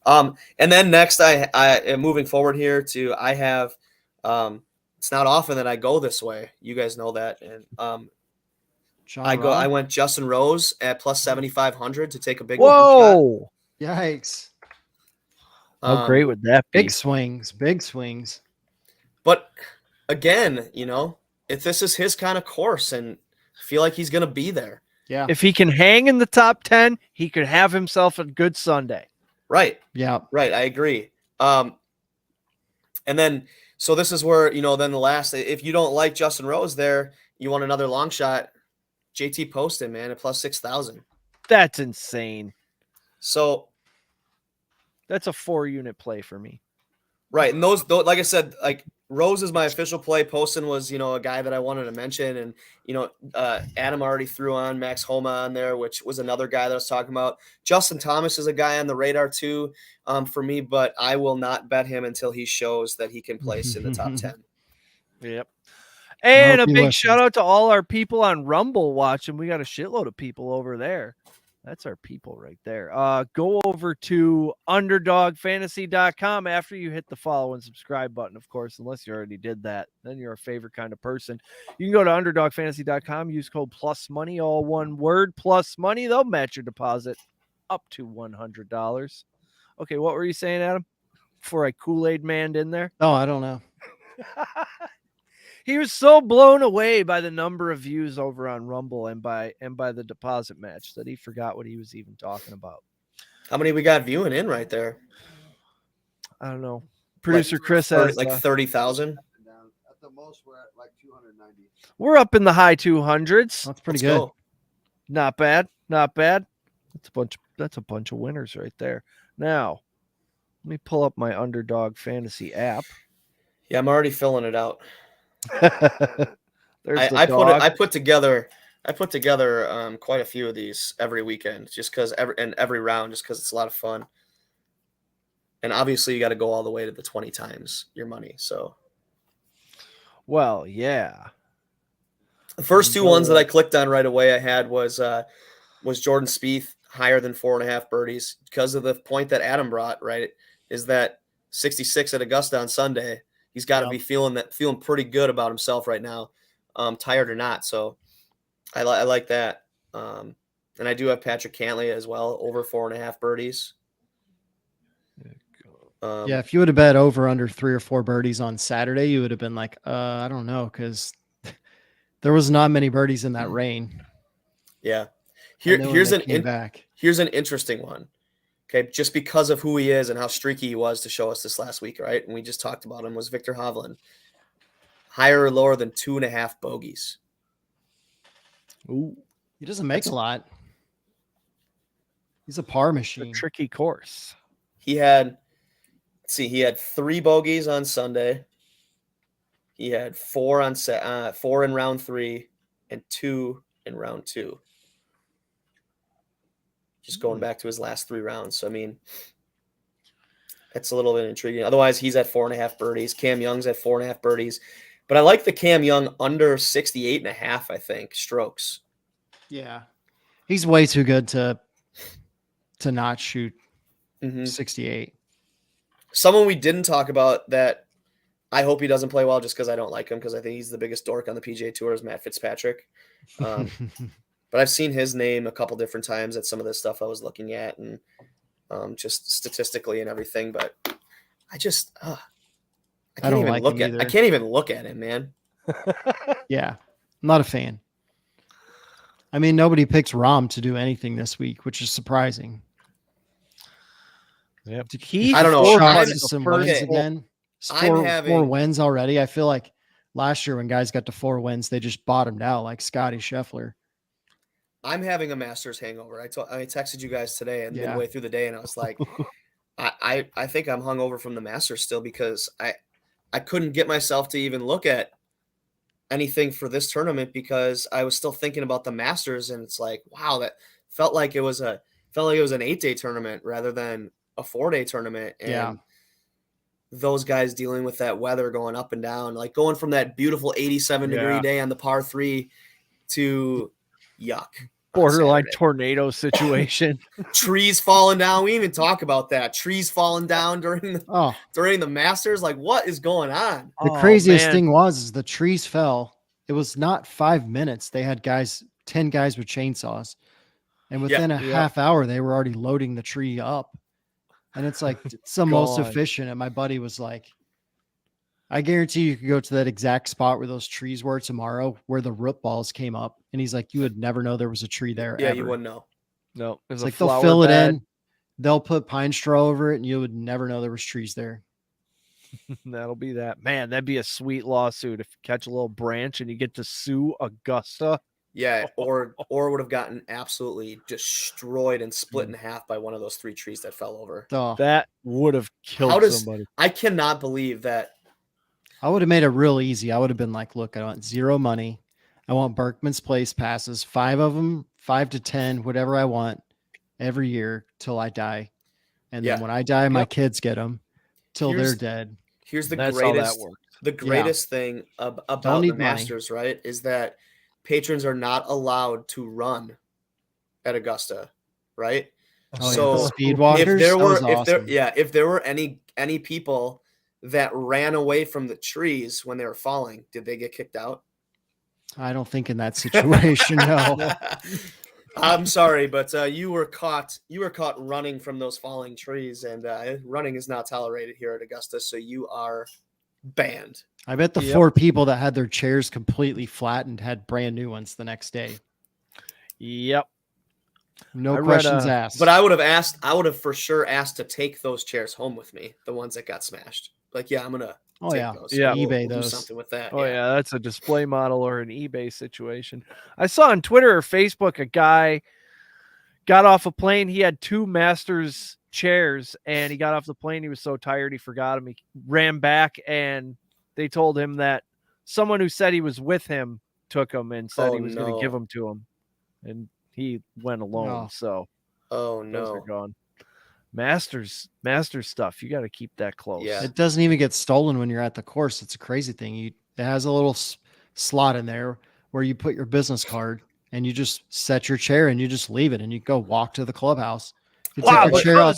Speaker 4: and then next I am moving forward here I have, it's not often that I go this way. You guys know that. And, I went Justin Rose at plus 7,500 to take a big
Speaker 2: Whoa!
Speaker 3: Yikes!
Speaker 2: How great would that be?
Speaker 3: Big swings.
Speaker 4: But again, if this is his kind of course, and I feel like he's going to be there.
Speaker 3: Yeah.
Speaker 2: If he can hang in the top 10, he could have himself a good Sunday.
Speaker 4: Right.
Speaker 3: Yeah.
Speaker 4: Right. I agree. And then, so this is where, then the last, if you don't like Justin Rose there, you want another long shot, JT Poston, man, at plus 6,000.
Speaker 2: That's insane.
Speaker 4: So
Speaker 2: that's a 4-unit play for me.
Speaker 4: Right. And those, like I said, like Rose is my official play. Poston was, a guy that I wanted to mention. And, Adam already threw on Max Homa on there, which was another guy that I was talking about. Justin Thomas is a guy on the radar too, for me, but I will not bet him until he shows that he can place in the top 10.
Speaker 2: Yep. And a big
Speaker 3: listens.
Speaker 2: shout out to all our people on Rumble watching. We got a shitload of people over there. That's our people right there. Go over to underdogfantasy.com after you hit the follow and subscribe button, of course, unless you already did that. Then you're a favorite kind of person. You can go to underdogfantasy.com, use code PLUSMONEY, all one word, PLUSMONEY. They'll match your deposit up to $100. Okay, what were you saying, Adam? Before I Kool-Aid manned in there?
Speaker 3: Oh, I don't know.
Speaker 2: He was so blown away by the number of views over on Rumble and by the deposit match that he forgot what he was even talking about.
Speaker 4: How many we got viewing in right there?
Speaker 2: I don't know. Producer
Speaker 4: like
Speaker 2: Chris
Speaker 4: 30,
Speaker 2: has
Speaker 4: like 30,000.
Speaker 6: At the most, we're at like 290.
Speaker 2: We're up in the high 200s.
Speaker 3: That's pretty
Speaker 4: Let's
Speaker 3: good.
Speaker 4: go.
Speaker 2: Not bad. Not bad. That's a bunch of winners right there. Now, let me pull up my Underdog Fantasy app.
Speaker 4: Yeah, I'm already filling it out.
Speaker 2: There's the
Speaker 4: I
Speaker 2: dog.
Speaker 4: put together quite a few of these every weekend, just because every round, just because it's a lot of fun. And obviously, you got to go all the way to the 20 times your money. So,
Speaker 2: Well, yeah.
Speaker 4: the first two ones that I clicked on right away, I had was Jordan Spieth higher than 4.5 birdies because of the point that Adam brought. Right, is that 66 at Augusta on Sunday. He's got to be feeling pretty good about himself right now, tired or not. So I like that. And I do have Patrick Cantlay as well, over 4.5 birdies.
Speaker 3: Yeah, if you would have bet over under 3 or 4 birdies on Saturday, you would have been like, I don't know, because there was not many birdies in that rain.
Speaker 4: Yeah. Here's an interesting one. Okay, just because of who he is and how streaky he was to show us this last week, right? And we just talked about him, was Victor Hovland. Higher or lower than 2.5 bogeys.
Speaker 2: Ooh,
Speaker 3: he doesn't make a lot. He's a par machine.
Speaker 2: It's a tricky course.
Speaker 4: He had 3 bogeys on Sunday. He had 4 in round 3 and 2 in round 2. Just going back to his last 3 rounds. So, I mean, that's a little bit intriguing. Otherwise, he's at 4.5 birdies. Cam Young's at 4.5 birdies. But I like the Cam Young under 68.5, I think, strokes.
Speaker 3: Yeah. He's way too good to not shoot 68.
Speaker 4: Someone we didn't talk about that I hope he doesn't play well just because I don't like him, because I think he's the biggest dork on the PGA Tour, is Matt Fitzpatrick. But I've seen his name a couple different times at some of this stuff I was looking at, and just statistically and everything. But I just, I can't even look at him, man.
Speaker 3: Yeah, I'm not a fan. I mean, nobody picks Rahm to do anything this week, which is surprising.
Speaker 2: Yep.
Speaker 4: I don't know.
Speaker 3: Some wins again. 4 wins already. I feel like last year when guys got to 4 wins, they just bottomed out like Scotty Scheffler.
Speaker 4: I'm having a Masters hangover. I texted you guys today and midway through the day, and I was like, I think I'm hungover from the Masters still, because I couldn't get myself to even look at anything for this tournament because I was still thinking about the Masters, and it's like, wow, that felt like it was an 8-day tournament rather than a 4-day tournament. And those guys dealing with that weather going up and down, like going from that beautiful 87-degree day on the par 3 to yuck.
Speaker 2: Borderline tornado situation.
Speaker 4: Trees falling down. We didn't even talk about that. Trees falling down during the Masters. Like, what is going on?
Speaker 3: The craziest thing was the trees fell. It was not 5 minutes. They had 10 guys with chainsaws. And within a half hour, they were already loading the tree up. And it's like, it's the most efficient. And my buddy was like, I guarantee you could go to that exact spot where those trees were tomorrow, where the root balls came up. And he's like, you would never know there was a tree there.
Speaker 4: Yeah,
Speaker 3: ever.
Speaker 4: you wouldn't know.
Speaker 2: No,
Speaker 3: It's like they'll fill it in. They'll put pine straw over it, and you would never know there was trees there.
Speaker 2: That'll be that. Man, that'd be a sweet lawsuit if you catch a little branch and you get to sue Augusta.
Speaker 4: Yeah, or would have gotten absolutely destroyed and split in half by one of those 3 trees that fell over.
Speaker 3: Oh,
Speaker 2: That would have killed somebody.
Speaker 4: I cannot believe that.
Speaker 3: I would have made it real easy. I would have been like, look, I want 0 money. I want Berkman's Place passes, 5 of them, 5 to 10, whatever I want every year till I die. And then when I die, my kids get them till they're dead.
Speaker 4: Here's the
Speaker 2: That's
Speaker 4: greatest,
Speaker 2: how that works.
Speaker 4: the greatest thing about the Masters, right, is that patrons are not allowed to run at Augusta, right? So
Speaker 3: speed walkers,
Speaker 4: if there were any people that ran away from the trees when they were falling, did they get kicked out?
Speaker 3: I don't think in that situation, no.
Speaker 4: I'm sorry, but you were caught running from those falling trees, and running is not tolerated here at Augusta, so you are banned.
Speaker 3: I bet the 4 people that had their chairs completely flattened had brand new ones the next day.
Speaker 2: Yep.
Speaker 3: No questions asked.
Speaker 4: But I would have for sure asked to take those chairs home with me, the ones that got smashed. Like, yeah, I'm gonna take those.
Speaker 2: Yeah,
Speaker 3: eBay
Speaker 4: we'll
Speaker 3: those.
Speaker 4: do something with that.
Speaker 2: Oh yeah, that's a display model or an eBay situation. I saw on Twitter or Facebook a guy got off a plane. He had 2 Masters chairs, and he got off the plane. He was so tired he forgot him. He ran back, and they told him that someone who said he was with him took him and said he was going to give them to him, and he went alone. So,
Speaker 4: those
Speaker 2: are gone. Masters stuff. You got to keep that close.
Speaker 4: Yeah.
Speaker 3: It doesn't even get stolen when you're at the course. It's a crazy thing. It has a little slot in there where you put your business card, and you just set your chair and you just leave it, and you go walk to the clubhouse. You take your chair out.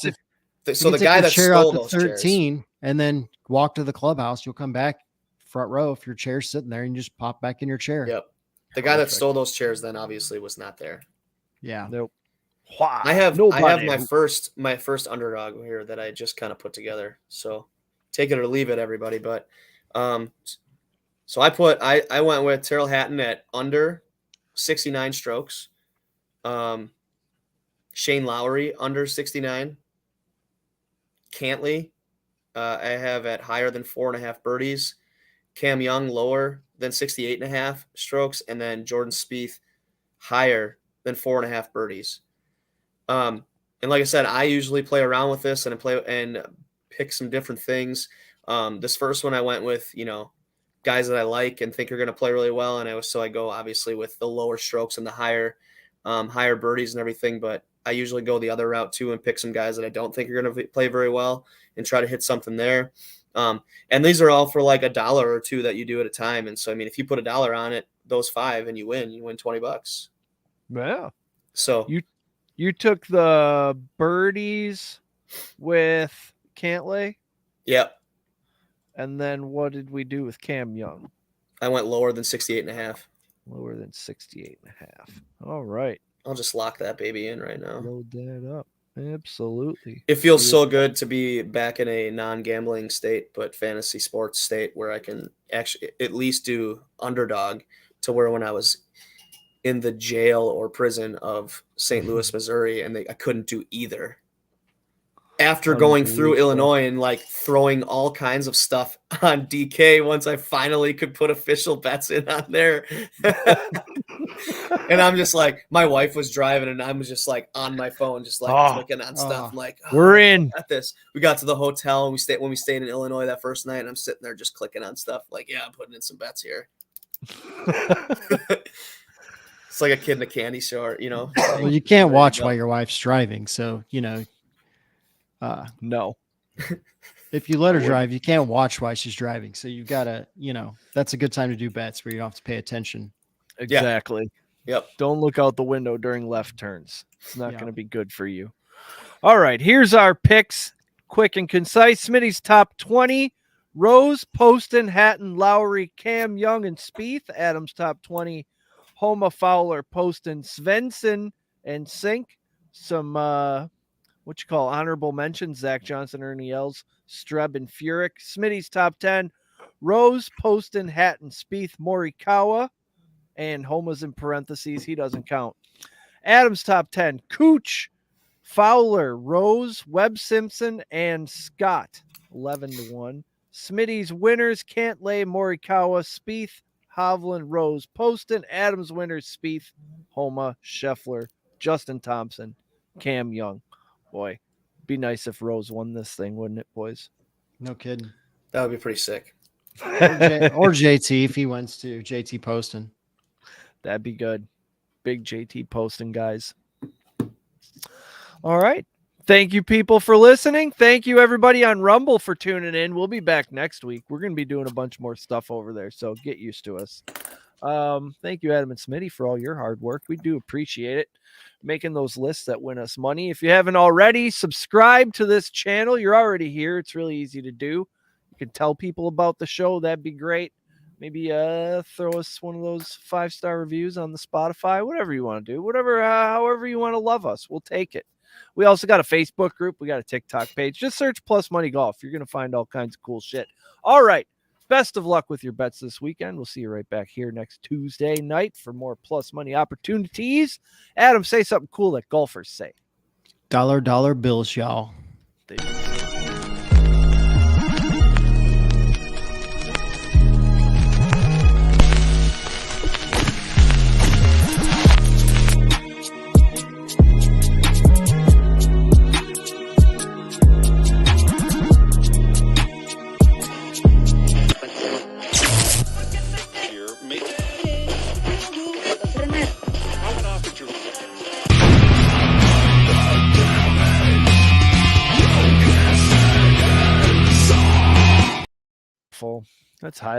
Speaker 4: So the guy that stole those
Speaker 3: 13
Speaker 4: chairs,
Speaker 3: and then walk to the clubhouse. You'll come back front row if your chair's sitting there, and you just pop back in your chair.
Speaker 4: Yep. The guy that stole those chairs then obviously was not there.
Speaker 3: Yeah.
Speaker 2: Nope.
Speaker 4: I have my first underdog here that I just kind of put together. So take it or leave it, everybody. But so I went with Tyrrell Hatton at under 69 strokes. Shane Lowry under 69. Cantley I have at higher than 4.5 birdies. Cam Young lower than 68.5 strokes, and then Jordan Spieth higher than 4.5 birdies. And like I said, I usually play around with this and pick some different things. This first one I went with, guys that I like and think are going to play really well. And I go obviously with the lower strokes and the higher birdies and everything, but I usually go the other route too and pick some guys that I don't think are going to play very well and try to hit something there. And these are all for like $1 or $2 that you do at a time. And so, I mean, if you put $1 on it, those 5 and you win $20.
Speaker 2: Yeah.
Speaker 4: So
Speaker 2: you took the birdies with Cantley.
Speaker 4: Yep.
Speaker 2: And then what did we do with Cam Young?
Speaker 4: I went lower than 68.5.
Speaker 2: Lower than 68.5. All right.
Speaker 4: I'll just lock that baby in right now.
Speaker 2: Load that up. Absolutely.
Speaker 4: It feels so good to be back in a non-gambling state, but fantasy sports state where I can actually at least do underdog, to where when I was in the jail or prison of St. Louis, Missouri, and I couldn't do either. After going through Illinois and like throwing all kinds of stuff on DK once I finally could put official bets in on there. And I'm just like, my wife was driving and I was just like on my phone, just like clicking on stuff. I'm like,
Speaker 2: we're in
Speaker 4: at this. We got to the hotel and when we stayed in Illinois that first night, and I'm sitting there just clicking on stuff. Like, yeah, I'm putting in some bets here. It's like a kid in a candy store,
Speaker 3: Well, you can't watch while your wife's driving. So,
Speaker 2: no.
Speaker 3: If you let her drive, you can't watch while she's driving. So you gotta, that's a good time to do bets where you don't have to pay attention.
Speaker 2: Exactly.
Speaker 4: Yep.
Speaker 2: Don't look out the window during left turns. It's not going to be good for you. All right. Here's our picks. Quick and concise. Smitty's top 20. Rose, Poston, Hatton, Lowry, Cam Young, and Spieth. Adam's top 20. Homa, Fowler, Poston, Svensson, and Sink. Some honorable mentions: Zach Johnson, Ernie Els, Streb, and Furyk. Smitty's top 10. Rose, Poston, Hatton, Spieth, Morikawa, and Homa's in parentheses. He doesn't count. Adam's top 10, Cooch, Fowler, Rose, Webb Simpson, and Scott, 11-1. Smitty's winners, Cantlay, Morikawa, Spieth, Hovland, Rose, Poston. Adams winners, Spieth, Homa, Scheffler, Justin Thompson, Cam Young. Boy, be nice if Rose won this thing, wouldn't it, boys?
Speaker 3: No kidding.
Speaker 4: That would be pretty sick.
Speaker 3: Or JT if he wins to JT Poston.
Speaker 2: That'd be good. Big JT Poston, guys. All right. Thank you, people, for listening. Thank you, everybody on Rumble, for tuning in. We'll be back next week. We're going to be doing a bunch more stuff over there, so get used to us. Thank you, Adam and Smitty, for all your hard work. We do appreciate it. Making those lists that win us money. If you haven't already, subscribe to this channel. You're already here. It's really easy to do. You can tell people about the show. That'd be great. Maybe throw us one of those 5-star reviews on the Spotify, whatever you want to do, however you want to love us. We'll take it. We also got a Facebook group. We got a TikTok page. Just search Plus Money Golf. You're going to find all kinds of cool shit. All right. Best of luck with your bets this weekend. We'll see you right back here next Tuesday night for more Plus Money opportunities. Adam, say something cool that golfers say.
Speaker 3: $dollar bills, y'all.
Speaker 2: That's high.